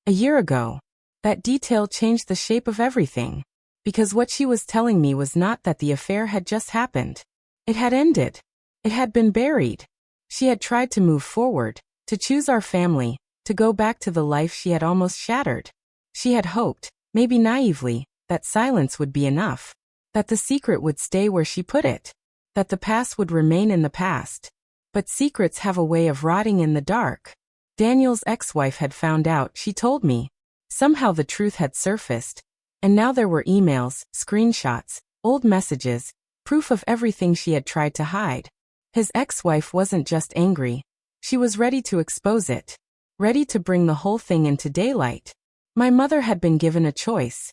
A year ago. That detail changed the shape of everything. Because what she was telling me was not that the affair had just happened. It had ended. It had been buried. She had tried to move forward, to choose our family, to go back to the life she had almost shattered. She had hoped, maybe naively, that silence would be enough. That the secret would stay where she put it. That the past would remain in the past. But secrets have a way of rotting in the dark. Daniel's ex-wife had found out, she told me. Somehow the truth had surfaced. And now there were emails, screenshots, old messages, proof of everything she had tried to hide. His ex-wife wasn't just angry. She was ready to expose it. Ready to bring the whole thing into daylight. My mother had been given a choice.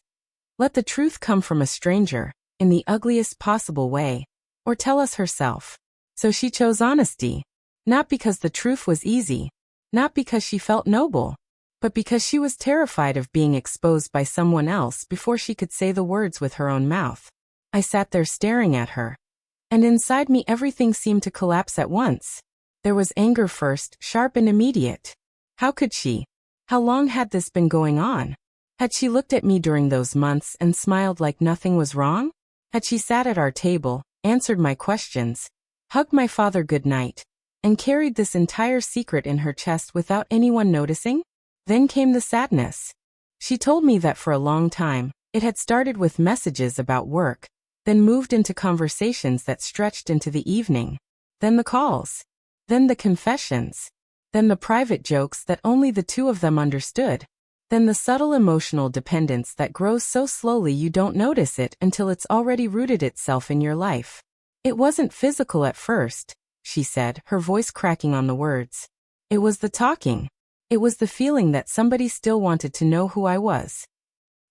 Let the truth come from a stranger, in the ugliest possible way, or tell us herself. So she chose honesty. Not because the truth was easy. Not because she felt noble. But because she was terrified of being exposed by someone else before she could say the words with her own mouth. I sat there staring at her. And inside me everything seemed to collapse at once. There was anger first, sharp and immediate. How could she? How long had this been going on? Had she looked at me during those months and smiled like nothing was wrong? Had she sat at our table, answered my questions, hugged my father goodnight, and carried this entire secret in her chest without anyone noticing? Then came the sadness. She told me that for a long time, it had started with messages about work, then moved into conversations that stretched into the evening, then the calls, then the confessions, then the private jokes that only the two of them understood, then the subtle emotional dependence that grows so slowly you don't notice it until it's already rooted itself in your life. It wasn't physical at first, she said, her voice cracking on the words. It was the talking. It was the feeling that somebody still wanted to know who I was.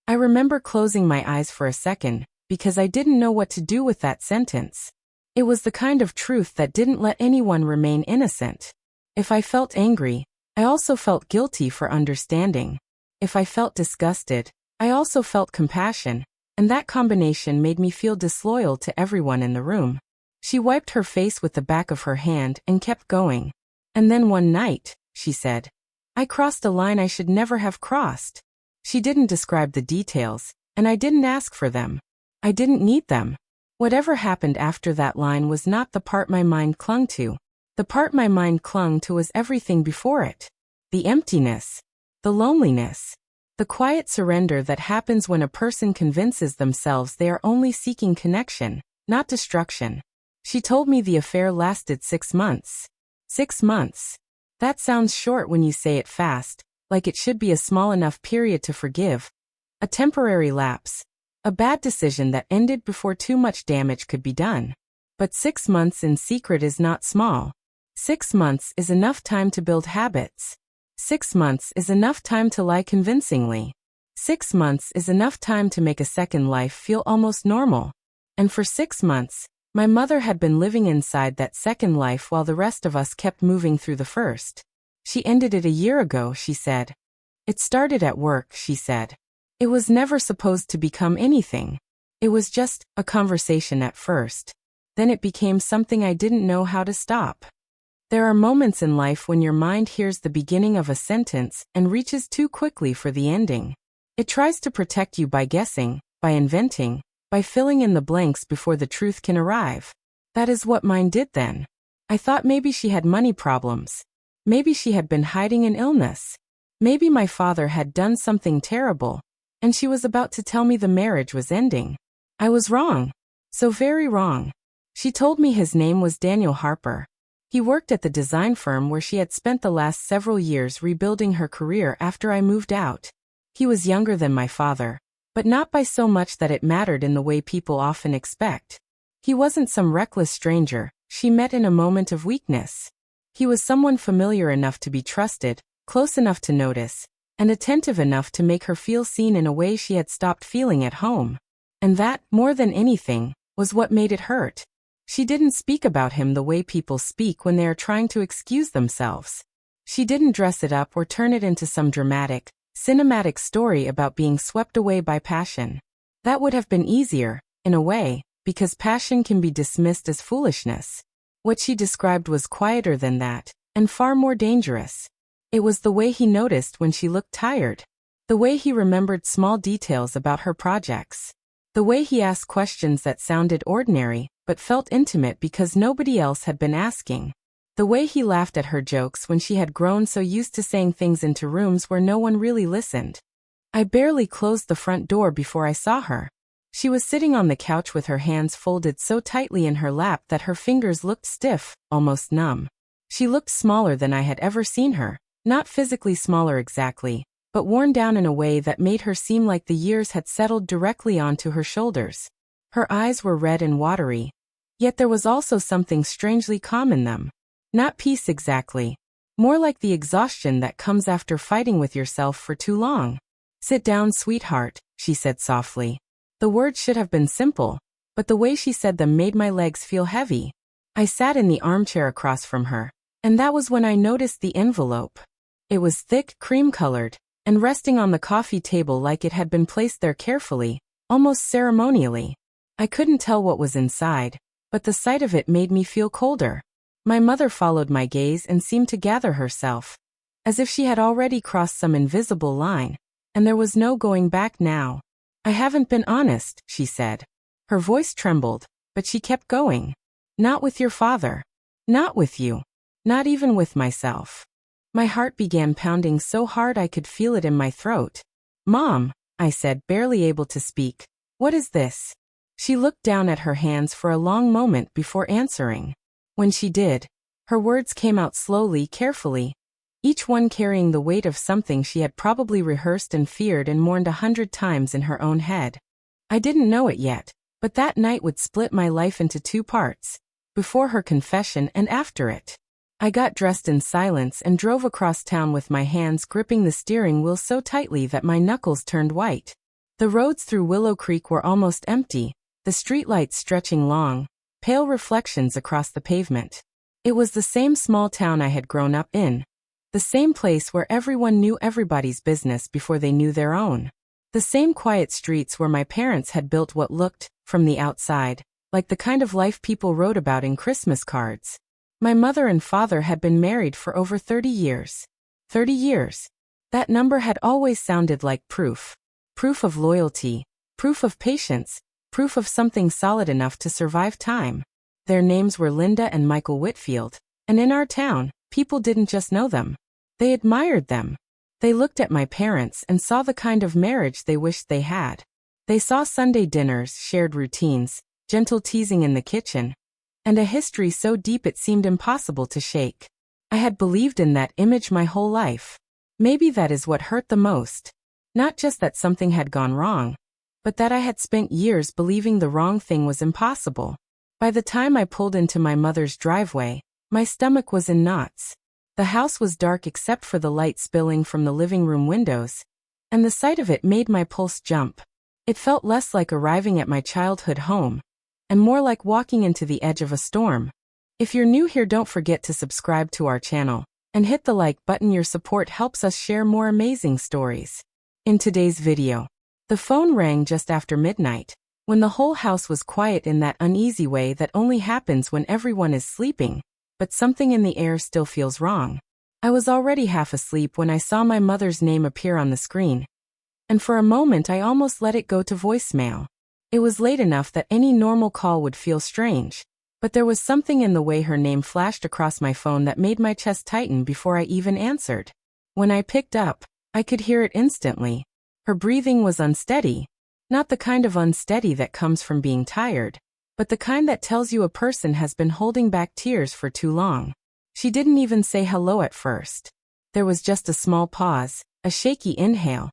I remember closing my eyes for a second, because I didn't know what to do with that sentence. It was the kind of truth that didn't let anyone remain innocent. If I felt angry, I also felt guilty for understanding. If I felt disgusted, I also felt compassion, and that combination made me feel disloyal to everyone in the room. She wiped her face with the back of her hand and kept going. And then one night, she said, I crossed a line I should never have crossed. She didn't describe the details, and I didn't ask for them. I didn't need them. Whatever happened after that line was not the part my mind clung to. The part my mind clung to was everything before it. The emptiness. The loneliness. The quiet surrender that happens when a person convinces themselves they are only seeking connection, not destruction. She told me the affair lasted 6 months. 6 months. That sounds short when you say it fast, like it should be a small enough period to forgive. A temporary lapse. A bad decision that ended before too much damage could be done. But 6 months in secret is not small. 6 months is enough time to build habits. 6 months is enough time to lie convincingly. 6 months is enough time to make a second life feel almost normal. And for 6 months, my mother had been living inside that second life while the rest of us kept moving through the first. She ended it a year ago, she said. It started at work, she said. It was never supposed to become anything. It was just a conversation at first. Then it became something I didn't know how to stop. There are moments in life when your mind hears the beginning of a sentence and reaches too quickly for the ending. It tries to protect you by guessing, by inventing, by filling in the blanks before the truth can arrive. That is what mine did then. I thought maybe she had money problems. Maybe she had been hiding an illness. Maybe my father had done something terrible, and she was about to tell me the marriage was ending. I was wrong. So very wrong. She told me his name was Daniel Harper. He worked at the design firm where she had spent the last several years rebuilding her career after I moved out. He was younger than my father, but not by so much that it mattered in the way people often expect. He wasn't some reckless stranger she met in a moment of weakness. He was someone familiar enough to be trusted, close enough to notice, and attentive enough to make her feel seen in a way she had stopped feeling at home. And that, more than anything, was what made it hurt. She didn't speak about him the way people speak when they are trying to excuse themselves. She didn't dress it up or turn it into some dramatic, cinematic story about being swept away by passion. That would have been easier, in a way, because passion can be dismissed as foolishness. What she described was quieter than that, and far more dangerous. It was the way he noticed when she looked tired. The way he remembered small details about her projects. The way he asked questions that sounded ordinary, but felt intimate because nobody else had been asking. The way he laughed at her jokes when she had grown so used to saying things into rooms where no one really listened. I barely closed the front door before I saw her. She was sitting on the couch with her hands folded so tightly in her lap that her fingers looked stiff, almost numb. She looked smaller than I had ever seen her, not physically smaller exactly, but worn down in a way that made her seem like the years had settled directly onto her shoulders. Her eyes were red and watery, yet there was also something strangely calm in them. Not peace exactly, more like the exhaustion that comes after fighting with yourself for too long. "Sit down, sweetheart," she said softly. The words should have been simple, but the way she said them made my legs feel heavy. I sat in the armchair across from her, and that was when I noticed the envelope. It was thick, cream-colored, and resting on the coffee table like it had been placed there carefully, almost ceremonially. I couldn't tell what was inside, but the sight of it made me feel colder. My mother followed my gaze and seemed to gather herself, as if she had already crossed some invisible line, and there was no going back now. "I haven't been honest," she said. Her voice trembled, but she kept going. "Not with your father. Not with you. Not even with myself." My heart began pounding so hard I could feel it in my throat. "Mom," I said, barely able to speak, "what is this?" She looked down at her hands for a long moment before answering. When she did, her words came out slowly, carefully, each one carrying the weight of something she had probably rehearsed and feared and mourned 100 times in her own head. I didn't know it yet, but that night would split my life into 2 parts, before her confession and after it. I got dressed in silence and drove across town with my hands gripping the steering wheel so tightly that my knuckles turned white. The roads through Willow Creek were almost empty, the streetlights stretching long, pale reflections across the pavement. It was the same small town I had grown up in. The same place where everyone knew everybody's business before they knew their own. The same quiet streets where my parents had built what looked, from the outside, like the kind of life people wrote about in Christmas cards. My mother and father had been married for over 30 years. 30 years. That number had always sounded like proof. Proof of loyalty, proof of patience, proof of something solid enough to survive time. Their names were Linda and Michael Whitfield, and in our town, people didn't just know them. They admired them. They looked at my parents and saw the kind of marriage they wished they had. They saw Sunday dinners, shared routines, gentle teasing in the kitchen, and a history so deep it seemed impossible to shake. I had believed in that image my whole life. Maybe that is what hurt the most. Not just that something had gone wrong, but that I had spent years believing the wrong thing was impossible. By the time I pulled into my mother's driveway, my stomach was in knots. The house was dark except for the light spilling from the living room windows, and the sight of it made my pulse jump. It felt less like arriving at my childhood home, and more like walking into the edge of a storm. If you're new here, don't forget to subscribe to our channel, and hit the like button. Your support helps us share more amazing stories. In today's video, the phone rang just after midnight, when the whole house was quiet in that uneasy way that only happens when everyone is sleeping. But something in the air still feels wrong. I was already half asleep when I saw my mother's name appear on the screen, and for a moment I almost let it go to voicemail. It was late enough that any normal call would feel strange, but there was something in the way her name flashed across my phone that made my chest tighten before I even answered. When I picked up, I could hear it instantly. Her breathing was unsteady, not the kind of unsteady that comes from being tired, but the kind that tells you a person has been holding back tears for too long. She didn't even say hello at first. There was just a small pause, a shaky inhale,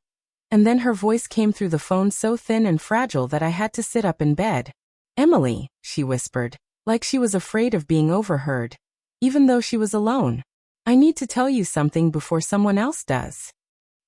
and then her voice came through the phone so thin and fragile that I had to sit up in bed. "Emily," she whispered, like she was afraid of being overheard, even though she was alone. "I need to tell you something before someone else does."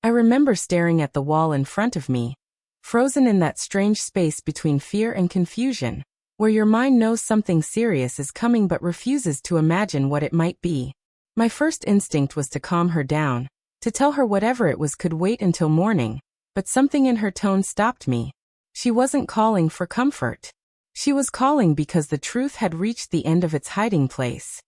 I remember staring at the wall in front of me, frozen in that strange space between fear and confusion, where your mind knows something serious is coming but refuses to imagine what it might be. My first instinct was to calm her down, to tell her whatever it was could wait until morning, but something in her tone stopped me. She wasn't calling for comfort. She was calling because the truth had reached the end of its hiding place.